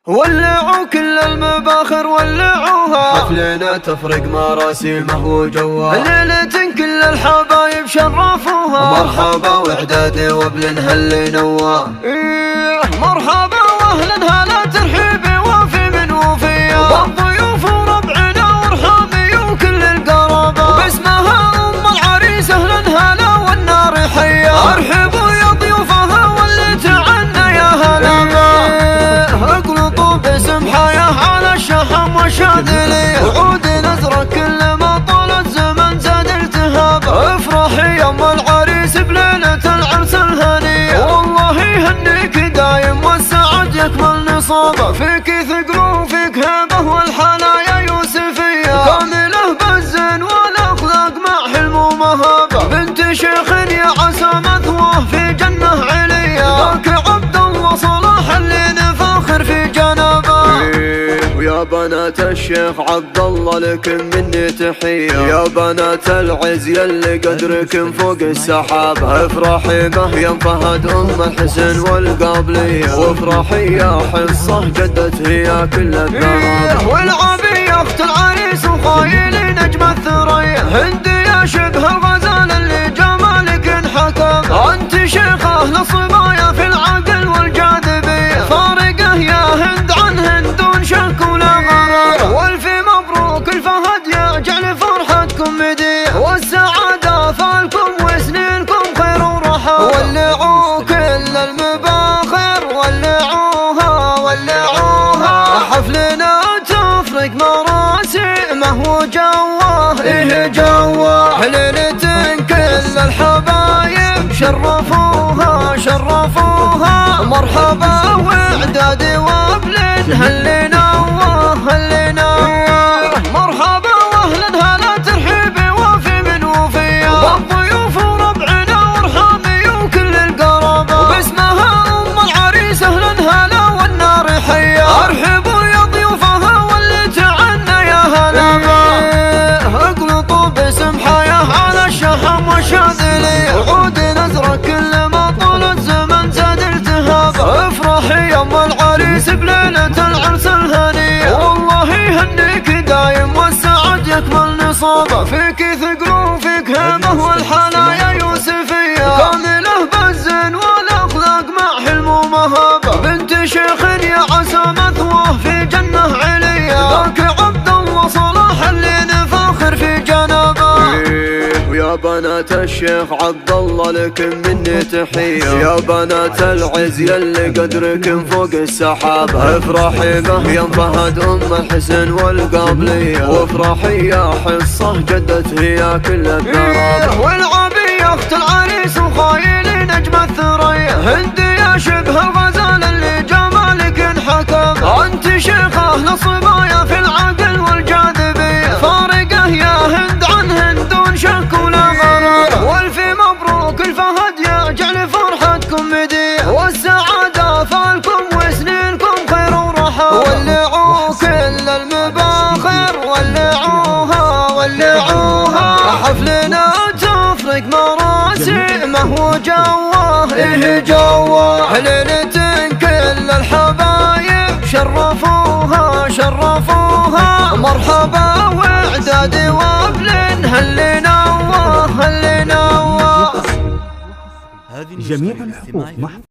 ولعوا كل المباخر ولعوها، حفلنا تفرق مراسيمه وجوها، ليلة كل الحبايب شرفوها، مرحبا وإعدادي وابل هل نوا، مرحبا واهلا هلا ترحيبي وافي من وفيا، والضيوف وربعنا ورحامي وكل القرابة، باسمها ام العريس اهلا هلا والنار حيا، ارحبوا يا ضيوفها واللي تعنى يا هلا، اقلطوا باسم حياه على الشحم والشاذلية، وعود نزرة كل ما طال الزمن زاد التهاب، افرحي يا ام العريس بليلة العرس الهنية، والله يهنيك دايم والسعد يكمل نصابه، فيك ثقل وفيك هبه والحنايا يوسفية، كامله بالزين والاخلاق مع حلم ومهابه، بنت شيخ يا عسى مثواه في جنة عليا، ذاك عبد الله صلاح اللي نفاخر في جنابه، ويا بنات الشيخ عبد الله لكم مني تحية، يا بنات العز يلي قدركم فوق السحاب، افرحي به يا فهد ام الحسن والقابلية، وافرحي يا حصة جدت هي كل الثراب، والعبي يا اخت العريس وخايلي نجم الثريا، هندي يا شبه الغزال اللي جمالك انحكم، انت شيخة للصبايا في العقل والجاذبية، فارقة يا هند عن هند دون شك ولا غرر، والف مبروك الفهد يجعل فرحتكم مدية، والسعادة فالكم وسنينكم خير وراحة، ولعوا كل المباخر ولعوها ولعوها، حفلنا تفرق مراسيمه وجواه إيه جواه، ليلة كل الحبايب شرفوها شرفوها، مرحبا واعدادي وابل هل نوا هل نوا، مرحبا واهلا هلا ترحيبي وافي من وفيا، والضيوف وربعنا ورحامي وكل القرابة، وباسمها ام العريس اهلا هلا والنار حيا، ارحبوا يا ضيوفها واللي تعنى يا هلا، اقلطوا باسم حياه على الشحم والشاذلية، وعود نزرة كل ما طال الزمن زاد التهاب، افرحي يا ام العريس بليلة العرس الهنية، والله يهنيك دايم والسعد يكمل نصابه، فيك ثقل وفيك هبه والحنايا يوسفية، كامله بالزين والاخلاق مع حلم ومهابه، بنت شيخ يا عسى مثواه في جنة عليا، ذاك عبد الله صلاح اللي نفاخر في جنابه، ويا بنات الشيخ عبد الله لكم مني تحية، يا بنات العز يلي قدركم فوق السحاب، افرحي به يا فهد ام الحسن والقابلية، وافرحي يا حصة جدت هي كل الثراب، والعبي يا اخت العريس وخايلي نجم الثريا، هندي يا شبه الغزال اللي جمالك انحكم، انت شيخة للصبايا في العقل والجاذبية، فارقة يا هند عن هند دون شك ولا غرر، والف مبروك الفهد يجعل فرحتكم مدية، والسعادة فالكم وسنينكم خير وراحة، ولعوا كل المباخر ولعوها ولعوها، حفلنا تفرق مراسيمه وجواه إيه جواه، ليلة كل الحبايب شرفوها شرفوها، مرحبا واعدادي وابل هل نوا هل نوا. جميع الحقوق